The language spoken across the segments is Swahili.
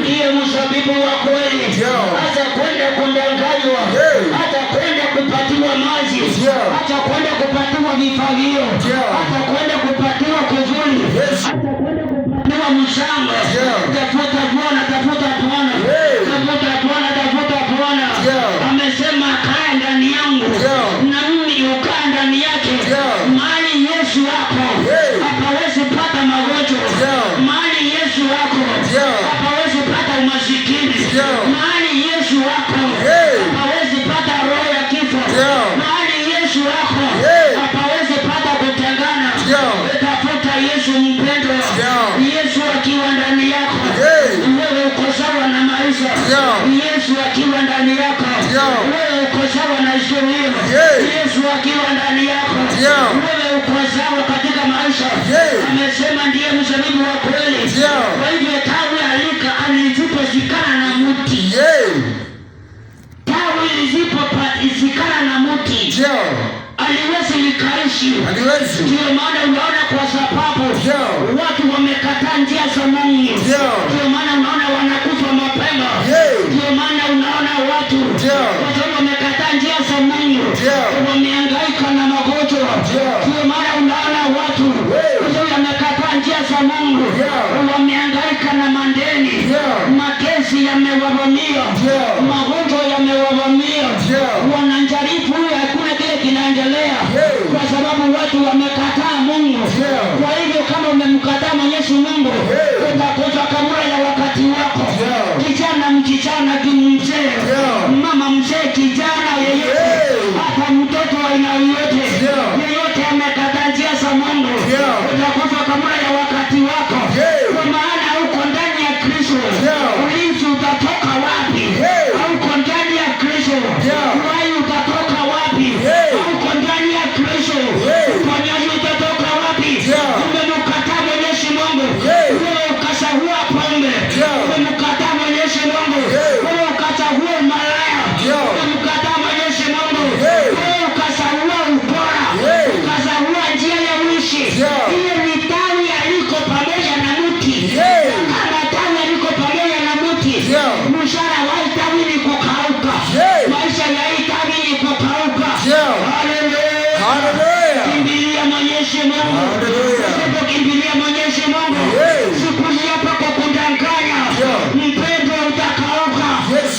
ndiye mzabibu wa kweli. Hata kwenda kundanganywa, hata kwenda kupatiwa maji, hata kwenda kupatiwa vifagio, hata kwenda kupatiwa kuzuri, hata kwenda kupatiwa mshanga. Tafuta Bwana, tafuta Bwana, tafuta Bwana, tafuta Bwana. Amesema kaa ndani yangu na mimi ukaa ndani yake. Mahali Yesu wako hapawezi pata magonjwa. Mahali Yesu wako hapawezi pata umasikini. Mahali Yesu wako hapawezi pata roho ya kifo. Mahali Yesu wako hapawezi pata kutengana. Tafuta Yesu mpendwa. Yesu akiwa ndani yako wewe uko sawa na maisha. Yesu akiwa ndani yako wewe uko sawa na historia. Yesu akiwa ndani yako wewe uko sawa katika maisha. Amesema ndiye mzabibu wa kweli. Kwa hivyo tawi aliziposhikana na mti, tawi lisipopatikana na mti aliwezi likaishi. Ndio maana unaona kwa sababu watu wamekataa njia za Mungu. Ndio maana unaona wanakufa mapema. Ndio maana unaona watu kwa sababu wamekataa njia za Mungu wamehangaika na magonjwa. Ndio maana unaona watu kwa sababu wamekataa njia za Mungu wamehangaika na mandeni. Makesi yamewavamia, magonjwa yamewavamia, wanajaribu hakuna kile kinaendelea kwa sababu watu wamekataa Mungu. Kwa hivyo kama umemkataa Mwenyezi Mungu utakufa kabla ya wakati wako. Kijana mkichana, kimzee, mama mzee, kijana yeyote, hata mtoto wa aina yoyote, yeyote amekataa njia za Mungu utakufa kabla ya wakati wako. Kwa maana uko ndani ya Kristo. Ulinzi utatoka wapi? Uko ndani ya Kristo. Uhai utatoka wapi? Uko ndani ya Kristo. Uponyaji utatoka wapi? Umemkataa Mwenyezi Mungu wewe ukachagua pombe. Umemkataa Mwenyezi Mungu wewe ukachagua malaya. Umemkataa Mwenyezi Mungu wewe ukachagua ubora, ukachagua njia ya uishi. Hiyo ni tawi aliko pamoja na mti. Kama tawi aliko pamoja na mti, mshahara wa tawi ni kukauka. Maisha ya tawi ni kukauka. Haleluya. Kimbilia Mwenyezi Mungu. Usipokimbilia Mwenyezi Mungu siku hapa kwa kudanganya mpendwa utakauka.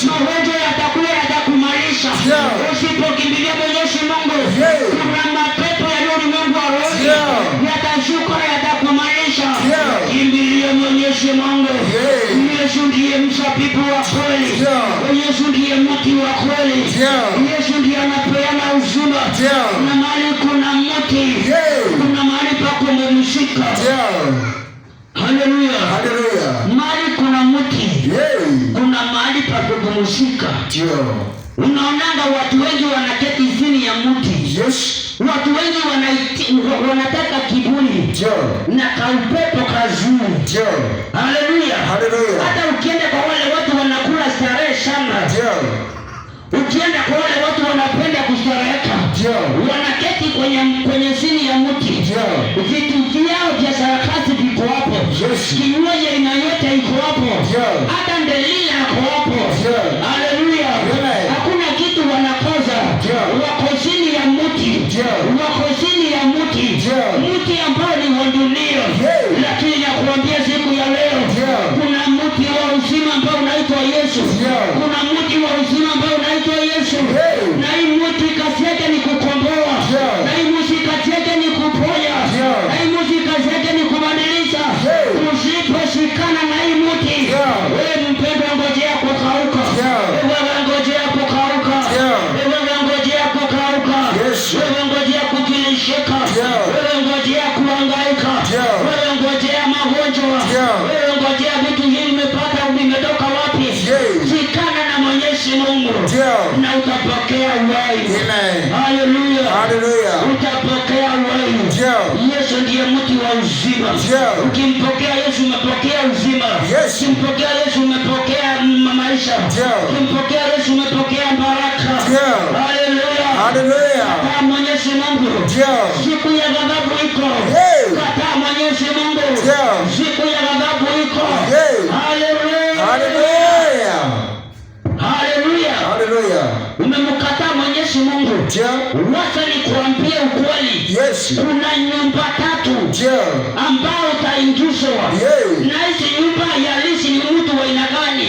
Magonjwa yatakuwa yatakumalisha. Usipokimbilia Mwenyezi Mungu kuna mapepo ya ulimwengu wa roho yatashuka yatakumalisha. Kimbilia Mwenyezi Mungu. Yesu ndiye mzabibu wa kweli. Yesu ndiye mti wa kweli. Yesu ndiye anapeana uzima. Na mahali kuna mti kuna mahali pa kumshika. Haleluya. Mahali kuna mti kuna mahali pa kumshika. Unaonanga watu wengi wanaketi chini ya mti. Watu wengi wanataka kiburi na kaupepo kazuri. Haleluya. Hata ukienda kwa wale watu wanakula starehe sana, ukienda kwa wale watu wanapenda kustareheka, wanaketi kwenye chini ya mti. Vitu vyao vya sarakasi viko hapo, kinywaji aina yote iko hapo, hata ndelia iko hapo. Haleluya. Hakuna kitu wanakosa. Wako chini ya mti, wako chini ya mti, mti ambao ni wa dunia. Lakini nakuambia siku ya leo kuna mti wa uzima ambao unaitwa Yesu. Kuna mti wa uzima ambao unaitwa Yesu. Na hii mti kazi yake ni kukomboa. Na hii mti kazi yake ni kuponya. Na hii mti kazi yake ni kubadilisha. Usiposhikana na hii mti wewe mpendwa, ngojea kukauka. Wewe ngojea kukauka. Wewe ngojea kukauka. Wewe ngojea kujilishika. Wewe ngojea kuhangaika. Wewe ngojea magonjwa. Wewe ngojea vitu hivi vimepata vimetoka wapi? Shikana na Mwenyezi Mungu na utapokea uhai. Haleluya. Utapokea uhai. Yesu ndiye mti wa uzima. Ukimpokea Yesu umepokea uzima. Ukimpokea Yesu umepokea maisha. Ukimpokea Yesu umepokea baraka. Haleluya. Kataa Mwenyezi Mungu. Siku ya ghadhabu iko. Kataa Mwenyezi Mungu. Siku ya ghadhabu iko. Haleluya. Hallelujah. Hallelujah. Hallelujah. Umemkataa Mwenyezi Mungu. Wacha nikuambie ukweli. Yes. Kuna nyumba tatu ambao utaingizwa. Na hizi nyumba halisi ni mtu wa aina gani?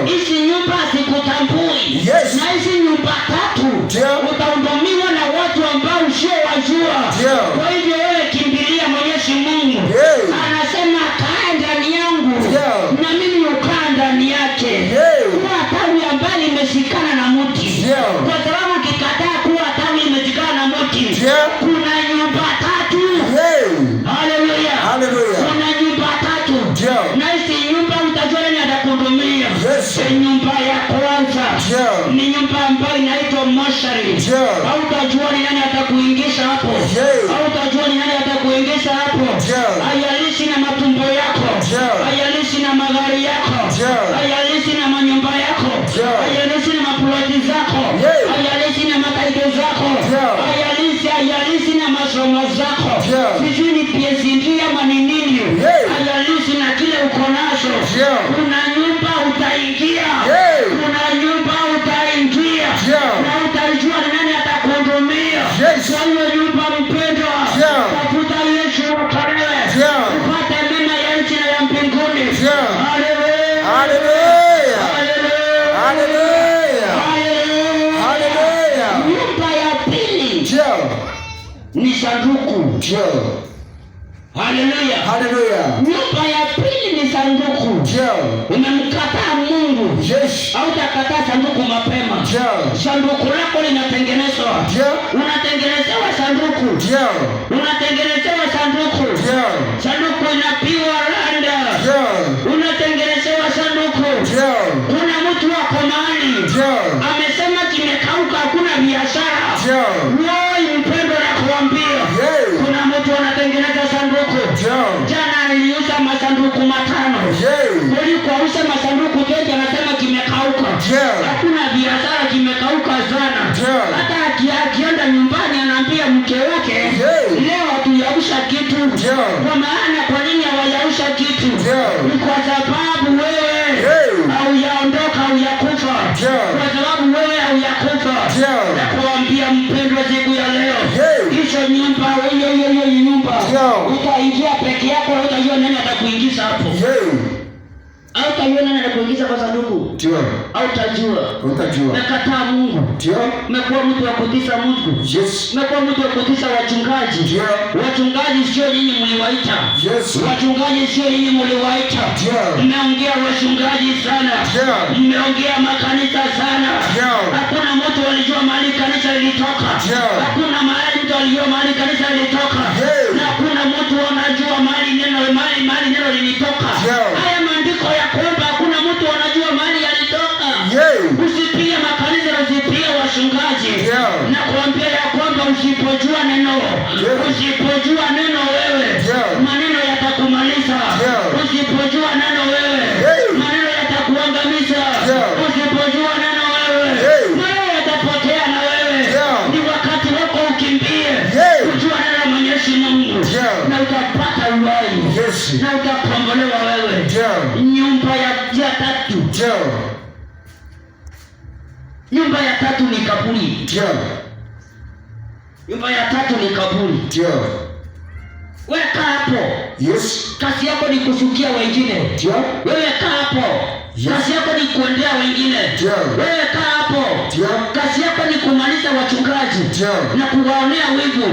Hizi nyumba sikutambui. Na hizi nyumba tatu utahudumiwa na watu ambao sio wajua. Kwa hivyo wewe kimbilia Mwenyezi Mungu. Anasema kaa ndani yangu na mimi ukaa ndani yake. Kuwa tawi ambalo limeshikana na mti. Kwa sababu ukikataa kuwa tawi limeshikana na mti, kuna nyumba tatu. Hallelujah. Kuna nyumba tatu. Na hizi nyumba utajua nani atakuhudumia. Nyumba ya kwanza ni nyumba ambayo inaitwa moshari. Hautajua ni nani atakuingisha hapo. Hautajua ni nani atakuingisha hapo. Hayalishi na matumbo yako. Hayalishi na magari yako. Hayalishi na manyumba yako. Hayalishi na maploti zako. Hayalishi na mataito zako. Hayalishi na masomo zako. Sijui ni PhD ama ni nini. Hayalishi na kile uko nacho. Kuna nyumba utaingia. Kuna nyumba utaingia. Na utajua ni nani atakuhudumia. Kwa hiyo nyumba mpendwa, tafuta Yesu uokolewe. Upate mema ya nchi na ya mbinguni. Hallelujah. Hallelujah. Hallelujah. Hallelujah. Nyumba ya pili ni sanduku. Hallelujah. Nyumba ya pili ni sanduku. Umemkataa Mungu. Hautakataa sanduku mapema. Sanduku lako linatengenezwa. Unatengenezewa sanduku. Unatengenezewa sanduku. Sanduku inapigwa randa. Unatengenezewa sanduku. Kuna mtu wako mahali amesema kimekauka, hakuna biashara. Wewe mpendo na kuambia kuna mtu anatengeneza sanduku. Jana niliuza masanduku 5. Ulikouza masanduku mengi anasema kimekauka. Hakuna biashara, kimekauka sana. Hata akienda nyumbani anaambia mke wake, leo hatuyausha kitu. Kwa maana kwa nini hawayausha kitu? Ni kwa sababu wewe hauyaondoka, hauyakufa. Kwa sababu wewe hauyakufa. Na kuambia mpendwa siku ya leo, hizo nyumba hiyo nyumba utaingia peke yako, utajua nani atakuingiza hapo. Hautajua nani atakuingiza kwa sanduku. Hautajua. Nakataa Mungu. Umekuwa mtu wa kutisha Mungu. Umekuwa mtu wa kutisha wachungaji. Wachungaji sio nyinyi mliwaita. Wachungaji sio nyinyi mliwaita. Mmeongea wachungaji sana. Mmeongea makanisa sana. Hakuna mtu alijua mahali kanisa lilitoka. Hakuna mahali mtu alijua mahali kanisa lilitoka. Na hakuna mtu anajua mahali neno lilitoka. Haya maandiko ya kwamba hakuna mtu anajua mahali yalitoka. Usipie makanisa, usipie wachungaji. Na kuambia ya kwamba usipojua neno wewe, maneno yatakumaliza. Usipojua neno wewe, maneno yatakuangamiza. Usipojua neno wewe, maneno yatapotea na wewe. Ni wakati wako ukimbie kujua neno la Mwenyezi Mungu, na utapata uhai na utakombolewa wewe. Nyumba ya tatu. Nyumba ya tatu ni kaburi. Nyumba ya tatu ni kaburi. Weka hapo. Kazi yako ni kushukia wengine. Wewe kaa hapo. Kazi yako ni kuendea wengine. Wewe kaa hapo. Kazi yako ni kumaliza wachungaji na kuwaonea wivu.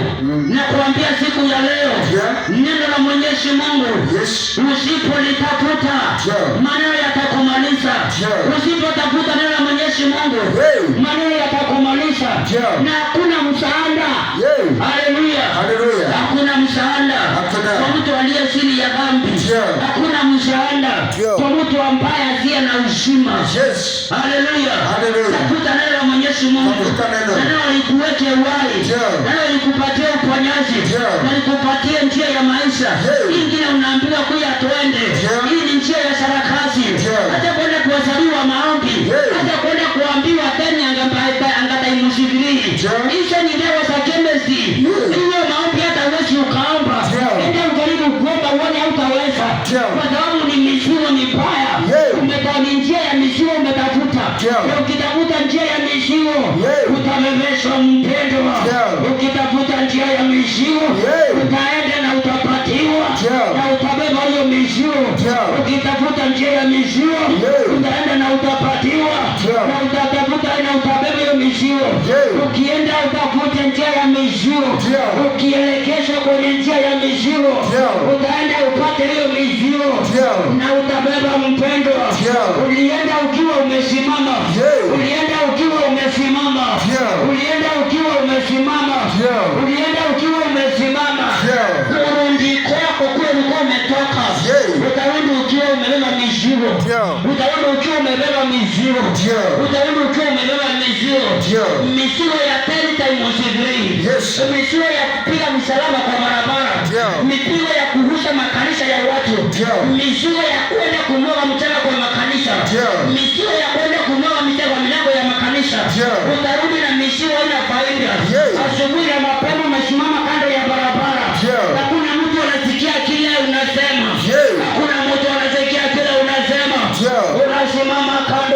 Na kuambia siku ya leo, neno la Mwenyezi Mungu usipolitafuta, maneno yatakumaliza. Usipotafuta neno la Mwenyezi Mungu, maneno yatakumaliza. Na hakuna msaada. Hallelujah. Hakuna msaada kwa mtu aliye chini ya dhambi. Hakuna msaada kwa mtu ambaye asiye na uzima. Hallelujah. Tafuta neno la Mwenyezi Mungu. Neno likuweke uhai. Neno likupatie uponyaji. Na likupatie njia ya maisha. Ingine unaambiwa kuja tuende. Hii ni njia ya sarakasi. Hata kwenda kuwasaliwa maombi. Hata kwenda kuambiwa tena angataimusivili. Hizo ni dawa za chemistry. Hiyo maombi hata uwezi ukaomba. Enda ujaribu kuomba uone hautaweza. Kwa sababu ni mifumo mibaya. Umetoa Ukitafuta njia ya mizigo utabebeshwa mpendwa. Ukitafuta njia ya mizigo utaenda na utapatiwa na utabeba hiyo mizigo. Ukitafuta njia ya mizigo utaenda na utapatiwa na utatafuta na utabeba hiyo mizigo. Ukienda utafute njia ya mizigo, ukielekezwa kwenye njia ya mizigo utaenda upate hiyo mizigo na utabeba mpendwa. Ulienda ukiwa umesimama, ulienda ukiwa umesimama, ulienda ukiwa umesimama, ulienda ukiwa umesimama. Kurudi kwako kule ulikuwa umetoka, utarudi ukiwa umebeba mizigo, utarudi ukiwa umebeba mizigo, utarudi ukiwa umebeba mizigo. Mizigo ya 10 times 3, mizigo ya kupiga misalaba kwa barabara, mizigo ya kurusha makanisa ya watu, mizigo ya kwenda kumwaga mchanga kwa makanisa, mizigo ya kwenda kumwaga mchanga kwa milango ya makanisa. Utarudi na mizigo ina faida. Asubuhi na mapema umesimama